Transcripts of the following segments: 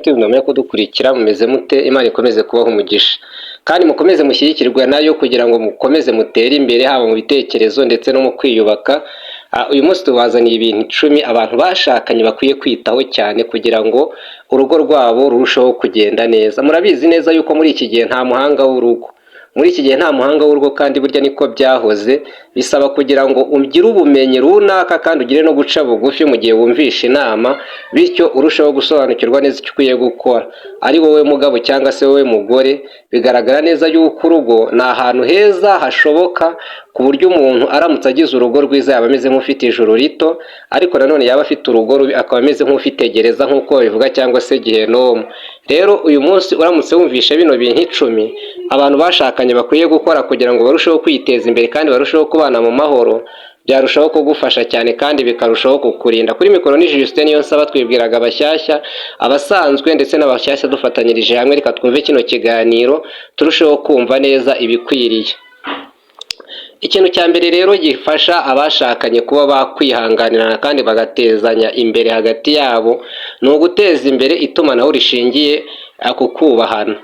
inshuti mwamye kudukurikira mumeze mute, Imana ikomeze kubaho umugisha kandi mukomeze mushyigikirwe nayo kugira ngo mukomeze mutere imbere haba mu bitekerezo ndetse no mu kwiyubaka. Uyu munsi tubazaniye ibintu 10 abantu bashakanye bakwiye kwitaho cyane kugira ngo urugo rwabo rurusheho kugenda neza. Murabizi neza yuko muri iki gihe nta muhanga w'urugo, muri iki gihe nta muhanga w'urugo, kandi burya niko byahoze. Bisaba kugira ngo ugire ubumenyi runaka kandi ugire no guca bugufi mu gihe wumvisha inama, bityo urusheho gusobanukirwa neza icyo ukwiye gukora. Ari wowe mugabo cyangwa se wowe mugore, bigaragara neza yuko urugo ni ahantu heza hashoboka, ku buryo umuntu aramutse agize urugo rwiza yaba ameze nk'ufite ijuru rito, ariko nanone yaba afite urugo rubi akaba ameze nk'ufite gereza nk'uko bivuga, cyangwa se gihenomu. Rero uyu munsi uramutse wumvisha bino bintu 10 abantu bashakanye bakwiye gukora kugira ngo barusheho kwiteza imbere kandi barusheho kubana mu mahoro, byarushaho kugufasha cyane kandi bikarushaho kukurinda. Kuri mikoro ni Justin niyo nsaba, twibwiraga abashyashya, abasanzwe ndetse n'abashyashya dufatanyirije hamwe. Reka twumve kino kiganiro turusheho kumva neza ibikwiriye. Ikintu cya mbere rero gifasha abashakanye kuba bakwihanganirana kandi bagatezanya imbere hagati yabo, ni uguteza imbere itumanaho rishingiye ku kubahana.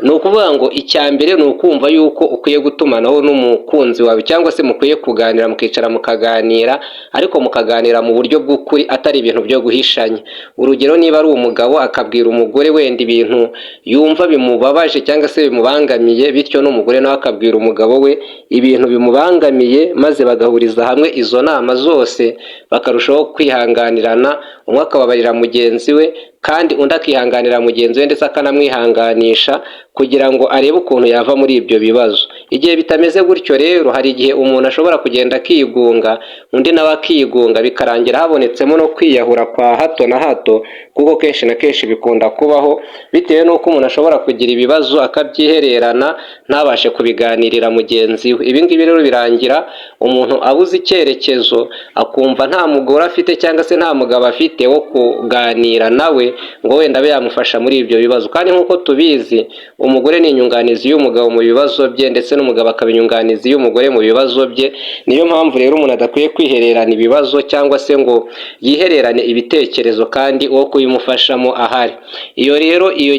Ni ukuvuga ngo icya mbere ni ukumva yuko ukwiye gutumanaho n'umukunzi wawe, cyangwa se mukwiye kuganira, mukicara mukaganira, ariko mukaganira mu buryo bw'ukuri, atari ibintu byo guhishanya. Urugero, niba ari umugabo akabwira umugore wenda ibintu yumva bimubabaje cyangwa se bimubangamiye, bityo n'umugore nawe akabwira umugabo we ibintu bimubangamiye, maze bagahuriza hamwe izo nama zose, bakarushaho kwihanganirana, umwe akababarira mugenzi we kandi undi akihanganira mugenzi we ndetse akanamwihanganisha kugira ngo arebe ukuntu yava muri ibyo bibazo. Igihe bitameze gutyo rero, hari igihe umuntu ashobora kugenda akigunga, undi nawe akigunga, bikarangira habonetsemo no kwiyahura kwa hato na hato, kuko kenshi na kenshi bikunda kubaho, bitewe n'uko umuntu ashobora kugira ibibazo akabyihererana ntabashe kubiganirira mugenzi we. Ibi ngibi rero birangira umuntu abuze icyerekezo, akumva nta mugore afite cyangwa se nta mugabo afite wo kuganira nawe ngo wenda abe yamufasha muri ibyo bibazo. Kandi nk'uko tubizi, umugore ni inyunganizi y'umugabo mu bibazo bye, ndetse n'umugabo akaba inyunganizi y'umugore mu bibazo bye. Niyo mpamvu rero umuntu adakwiye kwihererana ibibazo cyangwa se ngo yihererane ibitekerezo kandi uwo kubimufashamo ahari. Iyo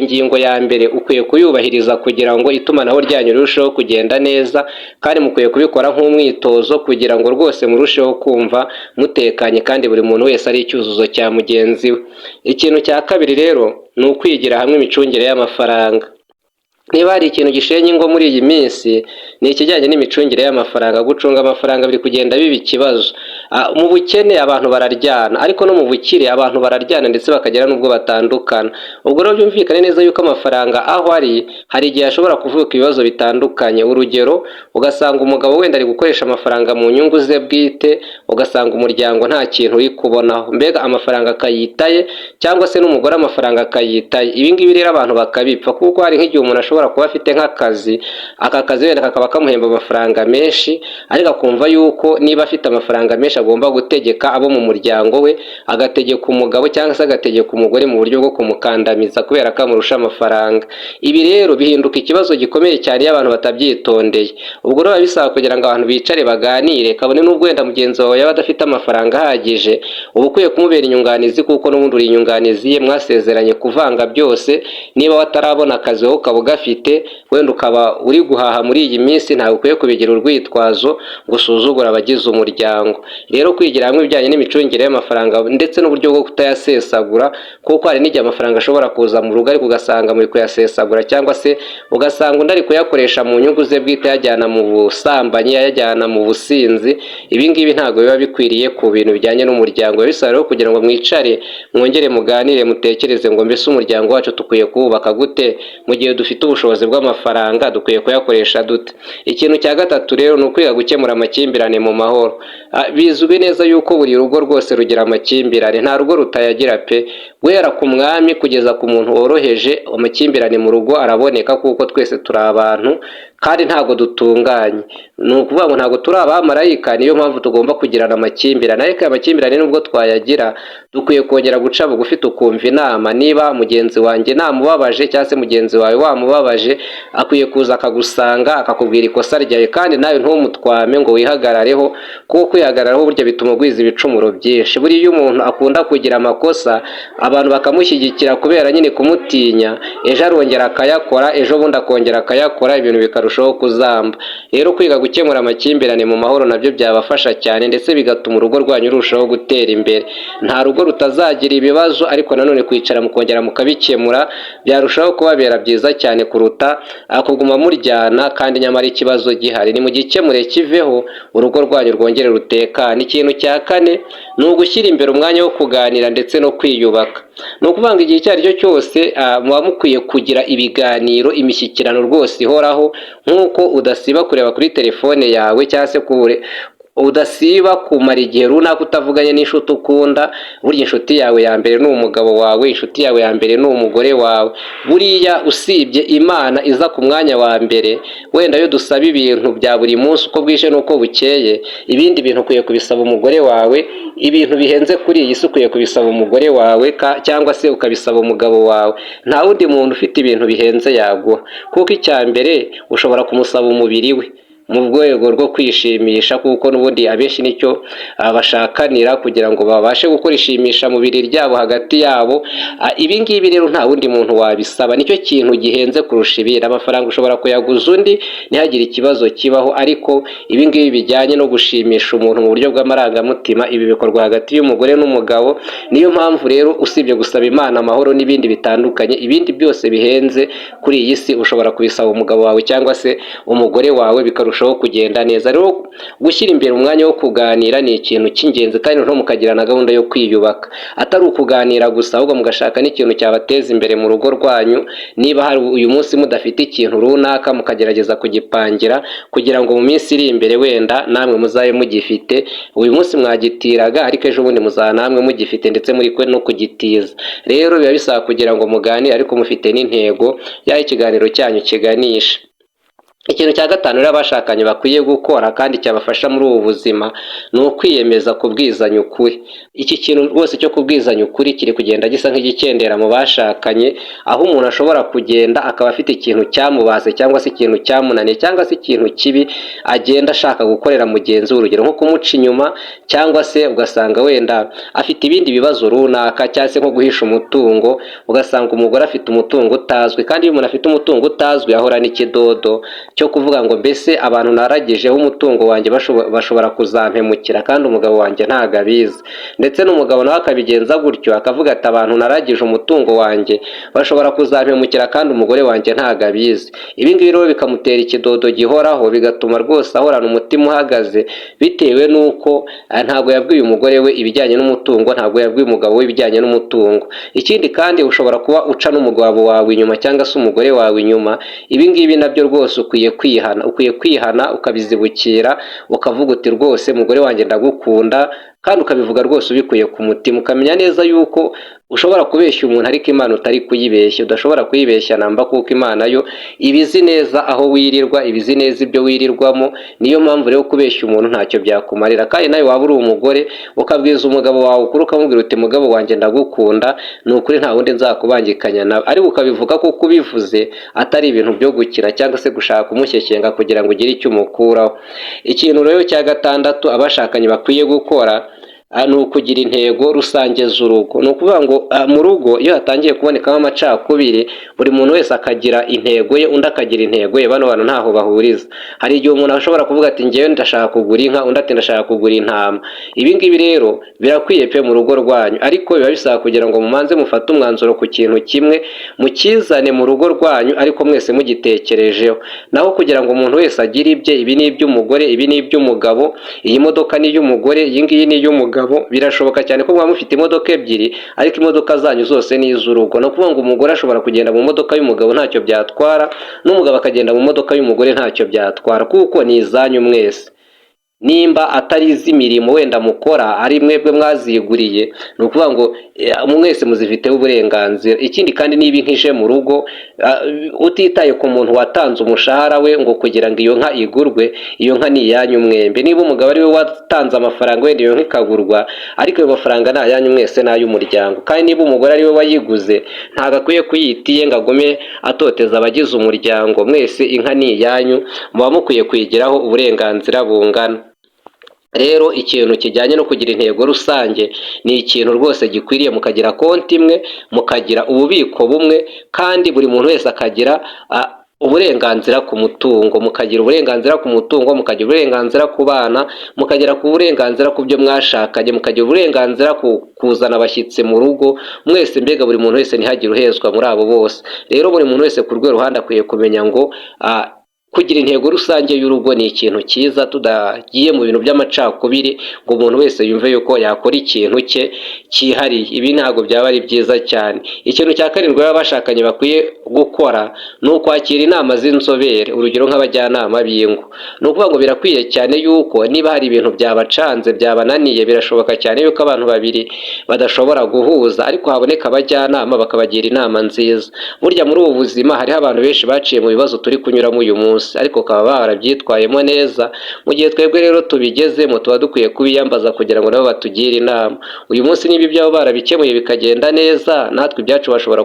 ngingo ya mbere ukwiye kuyubahiriza kugira ngo itumanaho ryanyu rirusheho kugenda neza, kandi mukwiye kubikora nk'umwitozo kugira ngo rwose murusheho kumva mutekanye kandi buri muntu wese ari icyuzuzo cya mugenzi we. Ikintu cya kabiri rero ni ukwigira hamwe imicungire y'amafaranga. Niba hari ikintu gishenye ingo muri iyi minsi, ni ikijyanye n'imicungire y'amafaranga. Gucunga amafaranga biri kugenda biba ikibazo. Mu bukene abantu bararyana, ariko no mu bukire abantu bararyana ndetse bakagera n'ubwo batandukana. Ubwo rero byumvikane neza yuko amafaranga aho hari igihe ashobora kuvuka ibibazo bitandukanye. Urugero, ugasanga umugabo wenda ari gukoresha amafaranga mu nyungu ze bwite, ugasanga umuryango nta kintu uri kubonaho, mbega amafaranga akayitaye, cyangwa se n'umugore amafaranga akayitaye. Ibi ngibi rero abantu bakabipfa, kuko hari nk'igihe umuntu ashobora kuba afite nk'akazi, aka kazi wenda kakaba kamuhemba amafaranga menshi, ariko akumva yuko niba afite amafaranga menshi agomba gutegeka abo mu muryango we, agategeka umugabo cyangwa se agategeka umugore mu buryo bwo kumukandamiza kubera ko amurusha amafaranga. Ibi rero bihinduka ikibazo gikomeye cyane iyo abantu batabyitondeye. Ubwo rero bisaba kugira ngo abantu bicare baganire, kabone n'ubwo wenda mugenzi wawe yaba adafite amafaranga ahagije, uba ukwiye kumubera inyunganizi, kuko n'ubundi uri inyunganizi ye, mwasezeranye kuvanga byose. Niba watarabona akazi wowe ukaba ugafite, wenda ukaba uri guhaha muri iyi minsi, ntabwo ukwiye kubigira urwitwazo ngo usuzugure abagize umuryango. Rero kwigira hamwe ibijyanye n'imicungire y'amafaranga ndetse n'uburyo bwo kutayasesagura, kuko hari n'igihe amafaranga ashobora kuza mu rugo ariko ugasanga muri kuyasesagura, cyangwa se ugasanga undi ari kuyakoresha mu nyungu ze bwite, yajyana mu busambanyi, yajyana mu businzi. Ibi ngibi ntabwo biba bikwiriye ku bintu bijyanye n'umuryango. Bisaba rero kugira ngo mwicare mwongere muganire, mutekereze ngo mbese umuryango wacu tukwiye kuwubaka gute, mu gihe dufite ubushobozi bw'amafaranga dukwiye kuyakoresha dute. Ikintu cya gatatu rero ni ukwiga gukemura amakimbirane mu mahoro. Bizwi neza yuko buri rugo rwose rugira amakimbirane, nta rugo rutayagira pe. Guhera ku mwami kugeza ku muntu woroheje, amakimbirane mu rugo araboneka, kuko twese turi abantu kandi ntabwo dutunganye. Ni ukuvuga ngo ntabwo turi abamarayika, niyo mpamvu tugomba kugirana amakimbirane. Ariko amakimbirane nubwo twayagira, dukwiye kongera guca bugufi tukumva inama. Niba mugenzi wanjye namubabaje cyangwa se mugenzi wawe wamubabaje, akwiye kuza akagusanga akakubwira ikosa ryawe, kandi nawe ntumutwame ngo wihagarareho, kuko kwihagararaho burya bituma ugwiza ibicumuro byinshi. Buriya iyo umuntu akunda kugira amakosa abantu bakamushyigikira kubera nyine kumutinya, ejo arongera akayakora, ejo bundi akongera akayakora, ibintu bikarushaho kuzamba. Rero kwiga gukemura amakimbirane mu mahoro nabyo byabafasha cyane, ndetse bigatuma urugo rwanyu rurushaho gutera imbere. Nta rugo rutazagira ibibazo, ariko nanone kwicara mukongera mukabikemura byarushaho kubabera byiza cyane kuruta kuguma muryana kandi nyamara ikibazo gihari. Ni mugikemure kiveho, urugo rwanyu rwongere rutekane. Ikintu cya kane ni ugushyira imbere umwanya wo kuganira ndetse no kwiyubaka. Ni ukuvuga ngo igihe icyo ari cyo cyose muba mukwiye kugira ibiganiro, imishyikirano rwose ihoraho, nk'uko udasiba kureba kuri telefone yawe cyangwa se udasiba kumara igihe runaka utavuganye n'inshuti ukunda. Burya inshuti yawe ya mbere ni umugabo wawe, inshuti yawe ya mbere ni umugore wawe. Buriya usibye Imana iza ku mwanya wa mbere, wenda iyo dusaba ibintu bya buri munsi uko bwije n'uko bukeye, ibindi bintu ukwiye kubisaba umugore wawe. Ibintu bihenze kuri iyi si ukwiye kubisaba umugore wawe cyangwa se ukabisaba umugabo wawe. Nta wundi muntu ufite ibintu bihenze yaguha, kuko icya mbere ushobora kumusaba umubiri we mu rwego rwo kwishimisha, kuko n'ubundi abenshi nicyo bashakanira kugira ngo babashe gukora ishimisha mubiri ryabo hagati yabo. Ibi ngibi rero nta wundi muntu wabisaba, nicyo kintu gihenze kurusha ibindi. Amafaranga ushobora kuyaguza undi ntihagire ikibazo kibaho, ariko ibi ngibi bijyanye no gushimisha umuntu mu buryo bw'amarangamutima, ibi bikorwa hagati y'umugore n'umugabo. Niyo mpamvu rero usibye gusaba Imana amahoro n'ibindi bitandukanye, ibindi byose bihenze kuri iyi si ushobora kubisaba umugabo wawe cyangwa se umugore wawe, bikarushaho kugenda neza. Rero gushyira imbere umwanya wo kuganira ni ikintu cy'ingenzi, kandi noneho mukagira na gahunda yo kwiyubaka. Atari ukuganira gusa, ahubwo mugashaka n'ikintu cyabateza imbere mu rugo rwanyu. Niba hari uyu munsi mudafite ikintu runaka, mukagerageza kugipangira kugira ngo mu minsi iri imbere wenda namwe muzabe mugifite. Uyu munsi mwagitiraga, ariko ejo bundi muzaba namwe mugifite ndetse muri kwe no kugitiza. Rero biba bisaba kugira ngo muganire ariko mufite n'intego y'aho ikiganiro cyanyu kiganisha. Ikintu cya gatanu rero abashakanye bakwiye gukora kandi cyabafasha muri ubu buzima ni ukwiyemeza kubwizanya ukuri. Iki kintu rwose cyo kubwizanya ukuri kiri kugenda gisa nk'igikendera mu bashakanye, aho umuntu ashobora kugenda akaba afite ikintu cyamubaze cyangwa se ikintu cyamunaniye cyangwa se ikintu kibi agenda ashaka gukorera mugenzi we, urugero nko kumuca inyuma, cyangwa se ugasanga wenda afite ibindi bibazo runaka, cyangwa se nko guhisha umutungo. Ugasanga umugore afite umutungo utazwi, kandi iyo umuntu afite umutungo utazwi ahora n'ikidodo cyo kuvuga ngo mbese abantu naragijeho umutungo wanjye bashobora kuzampemukira kandi umugabo wanjye ntago abizi. Ndetse n'umugabo nawe akabigenza gutyo, akavuga ati abantu naragije umutungo wanjye bashobora kuzampemukira kandi umugore wanjye ntago abizi. Ibi ngibi rero bikamutera ikidodo gihoraho, bigatuma rwose ahorana umutima uhagaze, bitewe n'uko ntago yabwiye umugore we ibijyanye n'umutungo, ntago yabwiye umugabo we ibijyanye n'umutungo. Ikindi kandi ushobora kuba uca n'umugabo wawe inyuma cyangwa se umugore wawe inyuma. Ibi ngibi nabyo rwose ukwiye kwihana ukabizibukira, ukavuga uti rwose umugore wanjye ndagukunda, kandi ukabivuga rwose ubikuye ku mutima. Ukamenya neza yuko ushobora kubeshya umuntu ariko Imana utari kuyibeshya, udashobora kuyibeshya namba, kuko Imana yo ibizi neza aho wirirwa, ibizi neza ibyo wirirwamo. Niyo mpamvu rero kubeshya umuntu ntacyo byakumarira. Kandi nawe waba uri umugore ukabwiza umugabo wawe ukuri, ukamubwira uti mugabo wanjye ndagukunda, ni ukuri nta wundi nzakubangikanya nawe, ariko ukabivuga kuko ubivuze atari ibintu byo gukina cyangwa se gushaka kumushyeshyenga kugira ngo ugire icyo umukuraho. Ikintu rero cya gatandatu abashakanye bakwiye gukora ni ukugira intego rusange z'urugo. Ni ukuvuga ngo mu rugo iyo hatangiye kubonekamo amacakubiri, buri muntu wese akagira intego ye, undi akagira intego ye, bano bantu ntaho bahuriza. Hari igihe umuntu ashobora kuvuga ati ngewe ndashaka kugura inka, undi ati ndashaka kugura intama. Ibi ngibi rero birakwiye pe mu rugo rwanyu, ariko biba bisaba kugira ngo mumanze mufate umwanzuro ku kintu kimwe, mukizane mu rugo rwanyu ariko mwese mugitekerejeho. Naho kugira ngo umuntu wese agire ibye, ibi ni iby'umugore, ibi ni iby'umugabo, iyi modoka ni iy'umugore, iyi ngiyi ni iy'umugabo, birashoboka cyane ko muba mufite imodoka ebyiri ariko imodoka zanyu zose ni iz'urugo. No kuvuga ngo umugore ashobora kugenda mu modoka y'umugabo ntacyo byatwara, n'umugabo akagenda mu modoka y'umugore ntacyo byatwara, kuko ni izanyu mwese. Nimba atari iz'imirimo wenda mukora ari mwebwe mwaziguriye, ni ukuvuga ngo mwese muzifiteho uburenganzira. Ikindi kandi niba nkije mu rugo utitaye ku muntu watanze umushahara we ngo kugira ngo iyo nka igurwe, iyo nka ni iyanyu mwembi. Niba umugabo ari we watanze amafaranga wenda iyo nka ikagurwa, ariko ayo mafaranga ni ayanyu mwese, ni ay'umuryango. kandi niba umugore ari we wayiguze, ntabwo akwiye kuyitiye ngo agume atoteza abagize umuryango. Mwese inka ni iyanyu, muba mukwiye kuyigiraho uburenganzira bungana. rero ikintu kijyanye no kugira intego rusange ni ikintu rwose gikwiriye, mukagira konti imwe, mukagira ububiko bumwe, kandi buri muntu wese akagira uburenganzira ku mutungo, mukagira uburenganzira ku mutungo, mukagira uburenganzira ku bana, mukagira ku burenganzira ku byo mwashakanye, mukagira uburenganzira ku kuzana abashyitsi mu rugo mwese, mbega buri muntu wese ntihagire uhezwa muri abo bose. Rero buri muntu wese ku rwego ruhande akwiye kumenya ngo kugira intego rusange y'urugo ni ikintu cyiza, tudagiye mu bintu by'amacakubiri ngo umuntu wese yumve yuko yakora ikintu cye cyihariye. Ibi ntabwo byaba ari byiza cyane. Ikintu cya karindwi abashakanye bakwiye gukora ni ukwakira inama z'inzobere, urugero nk'abajyanama b'ingo. Ni ukuvuga ngo birakwiye cyane yuko niba hari ibintu byabacanze, byabananiye, birashoboka cyane yuko abantu babiri badashobora guhuza, ariko haboneka abajyanama bakabagira inama nziza. Burya muri ubu buzima hariho abantu benshi baciye mu bibazo turi kunyuramo uyu munsi, ariko bakaba barabyitwayemo neza. Mu gihe twebwe rero tubigezemo, tuba dukwiye kubiyambaza kugira ngo nabo batugire inama. Uyu munsi niba ibyabo barabikemuye bikagenda neza, natwe ibyacu bashobora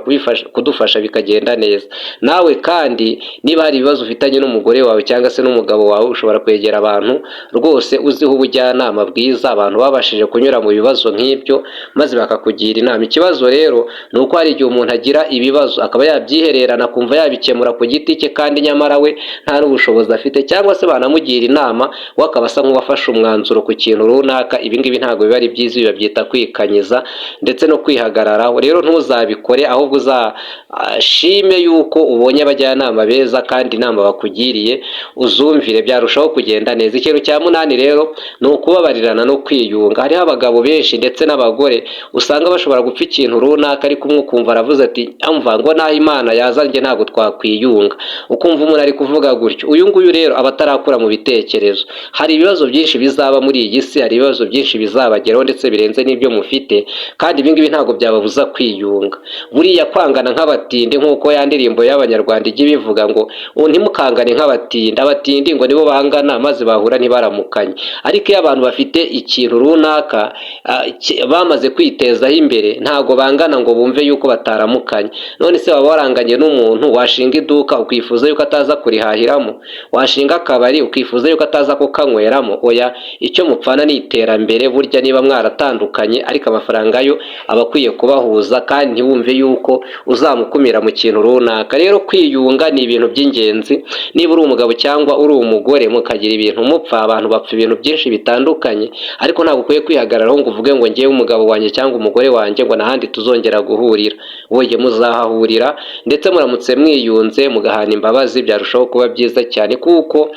kudufasha bikagenda neza. Nawe kandi niba hari ibibazo ufitanye n'umugore wawe cyangwa se n'umugabo wawe, ushobora kwegera abantu rwose uziho ubujyanama bwiza, abantu babashije kunyura mu bibazo nk'ibyo maze bakakugira inama. Ikibazo rero ni uko hari igihe umuntu agira ibibazo akaba yabyihererana akumva yabikemura ku giti cye, kandi nyamara we nta n'ubushobozi afite, cyangwa se banamugira inama we akaba asa nk'uwafashe umwanzuro ku kintu runaka. Ibi ngibi ntabwo biba ari byiza, biba byita kwikanyiza ndetse no kwihagararaho. Rero ntuzabikore, ahubwo uzashime yuko ubonye abajyanama beza kandi inama bakugiriye uzumvire, byarushaho kugenda neza. Ikintu cya munani rero ni ukubabarirana no kwiyunga. Hariho abagabo benshi ndetse n'abagore usanga bashobora gupfa ikintu runaka, ariko umwe ukumva aravuze ati amva ngo naho Imana yazanjye ntabwo twakwiyunga, ukumva umuntu ari kuvuga gutyo. Uyu nguyu rero aba atarakura mu bitekerezo. Hari ibibazo byinshi bizaba muri iyi si, hari ibibazo byinshi bizabageraho ndetse birenze n'ibyo mufite, kandi ibi ngibi ntabwo byababuza kwiyunga. Buriya kwangana nk'abatindi, nk'uko ya ndirimbo y'Abanyarwanda ijya ibivuga ngo ntimukangane nk'abatindi, abatindi ngo nibo bangana maze bahura ntibaramukanye. Ariko iyo abantu bafite ikintu runaka bamaze kwitezaho imbere, ntabwo bangana ngo bumve yuko bataramukanye. None se waba waranganye n'umuntu, washinga iduka ukifuza yuko ataza kurihahiramo, washinga akabari ukifuza yuko ataza kukanyweramo? Oya, icyo mupfana ni iterambere. Burya niba mwaratandukanye ariko amafaranga yo aba akwiye kubahuza, kandi ntiwumve yuko uzamukumira mu kintu runaka. Rero kwiyunga ni ibintu by'ingenzi. Niba uri umugabo cyangwa uri umugore mukagira ibintu mupfa, abantu bapfa ibintu byinshi bitandukanye, ariko ntabwo ukwiye kwihagararaho ngo uvuge ngo ngewe umugabo wanjye cyangwa umugore wanjye ngo n'ahandi tuzongera guhurira. Wowe muzahahurira, ndetse muramutse mwiyunze mugahana imbabazi byarushaho kuba byiza cyane, kuko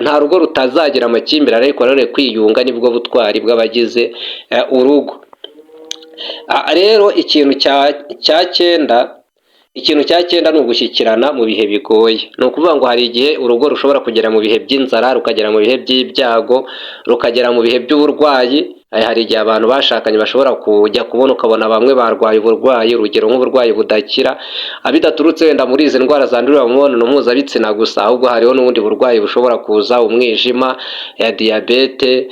nta rugo rutazagira amakimbirane, ariko nanone kwiyunga nibwo butwari bw'abagize urugo. Rero ikintu cya cyenda ni ugushyikirana mu bihe bigoye. Ni ukuvuga ngo hari igihe urugo rushobora kugera mu bihe by'inzara, rukagera mu bihe by'ibyago, rukagera mu bihe by'uburwayi. Hari igihe abantu bashakanye bashobora kujya kubona ukabona bamwe barwaye uburwayi, urugero nk'uburwayi budakira, bidaturutse wenda muri izi ndwara zandurira mu mibonano mpuzabitsina gusa, ahubwo hariho n'ubundi burwayi bushobora kuza, umwijima, diyabete,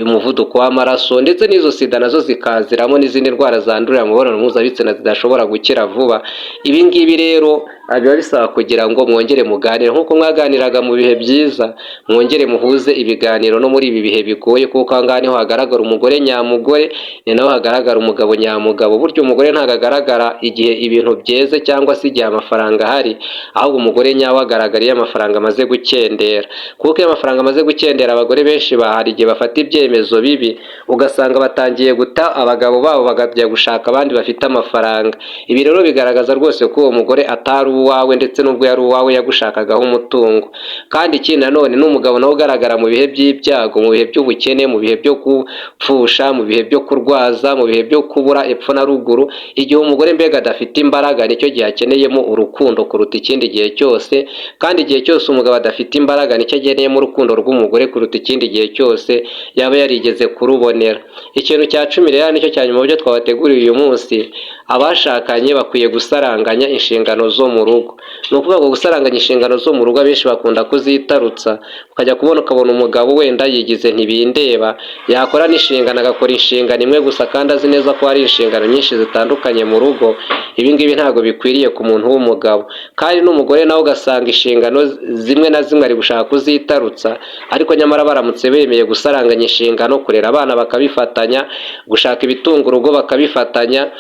umuvuduko w'amaraso, ndetse n'izo sida nazo zikaziramo, n'izindi ndwara zandurira mu mibonano mpuzabitsina zidashobora gukira vuba. Ibi ngibi rero biba bisaba kugira ngo mwongere muganire, nk'uko mwaganiraga mu bihe byiza, mwongere muhuze ibiganiro no muri ibi bihe bigoye, kuko aha ngaha niho hagaragara umugore nyamugore, ni naho hagaragara umugabo nyamugabo. Burya umugore ntabwo agaragara igihe ibintu byeze cyangwa se igihe amafaranga ahari, ahubwo umugore nyawe agaragara iyo amafaranga amaze gukendera, kuko iyo amafaranga amaze gukendera abagore benshi bahari igihe bafata ibyemezo bibi, ugasanga batangiye guta abagabo babo bagajya gushaka abandi bafite amafaranga. Ibi rero bigaragaza rwose ko uwo mugore atari uwawe, ndetse n'ubwo yari uwawe yagushakagaho umutungo. Kandi ikindi nanone n'umugabo nawe ugaragara mu bihe by'ibyago, mu bihe by'ubukene, mu bihe byo gupfusha, mu bihe byo kurwaza, mu bihe byo kubura epfo na ruguru. Igihe umugore mbega adafite imbaraga, nicyo gihe akeneyemo urukundo kuruta ikindi gihe cyose, kandi igihe cyose umugabo adafite imbaraga nicyo akeneyemo urukundo rw'umugore kuruta ikindi gihe cyose yaba yarigeze kurubonera. Ikintu cya 10 rero nicyo cya nyuma mu byo twabateguriye uyu munsi, abashakanye bakwiye gusaranganya inshingano zo mu rugo. rugo. Ni ukuvuga ngo gusaranganya inshingano zo mu rugo abenshi bakunda kuzitarutsa, ukajya ukabona umugabo wenda yigize ntibindeba, yakora n'inshingano agakora inshingano imwe gusa kandi azi neza ko hari inshingano nyinshi zitandukanye mu rugo. Ibi ngibi ntabwo bikwiriye ku muntu w'umugabo, kandi n'umugore nawe ugasanga inshingano zimwe na zimwe ari gushaka kuzitarutsa, ariko nyamara baramutse bemeye gusaranganya inshingano, kurera abana bakabifatanya, gushaka ibitunga urugo bakabifatanya,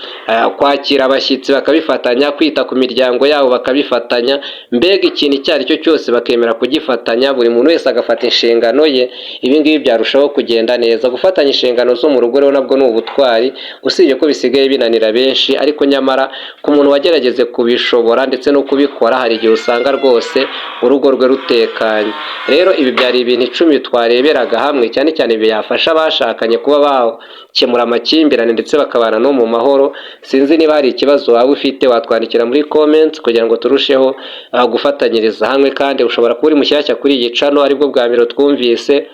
kwakira abashyitsi bakabifatanya, kwita ku miryango yabo bakabifatanya, mbega ikintu icyo ari cyo cyose bakemera kugifatanya, buri muntu wese agafata inshingano ye, ibi ngibi byarushaho kugenda neza. Gufatanya inshingano zo mu rugo rero nabwo ni ubutwari, usibye ko bisigaye binanira benshi, ariko nyamara ku muntu wagerageze kubishobora ndetse no kubikora, hari igihe usanga rwose urugo rwe rutekanye. Rero ibi byari ibintu 10 twareberaga hamwe, cyane cyane byafasha abashakanye kuba bakemura amakimbirane ndetse bakabana no mu mahoro. Sinzi niba hari ikibazo waba ufite, watwandikira muri comments kugira ngo turusheho gufatanyiriza hamwe, kandi ushobora kuba uri mushyashya kuri iyi channel aribwo bwa mbere twumvise,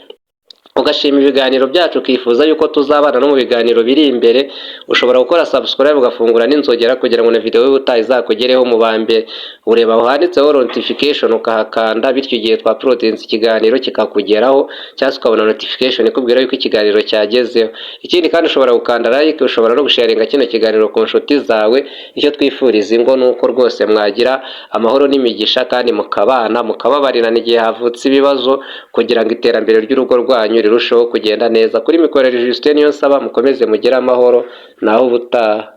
ugashima ibiganiro byacu ukifuza yuko tuzabana no mu biganiro biri imbere, ushobora gukora subscribe ugafungura n'inzogera kugira ngo na video y'ubutaha izakugereho mu bambere. Ureba aho handitseho notification ukahakanda, bityo igihe twaproduce ikiganiro kikakugeraho, cyangwa ukabona notification ikubwira yuko ikiganiro cyagezeho. Ikindi kandi ushobora gukanda like, ushobora no gusharinga kino kiganiro ku nshuti zawe. Icyo twifuriza ingo nuko rwose mwagira amahoro n'imigisha, kandi mukabana mukababarirana igihe havutse ibibazo, kugira ngo iterambere ry'urugo rwanyu rirushaho kugenda neza. Kuri mikoro Justin Niyonsaba, mukomeze mugire amahoro naho ubutaha.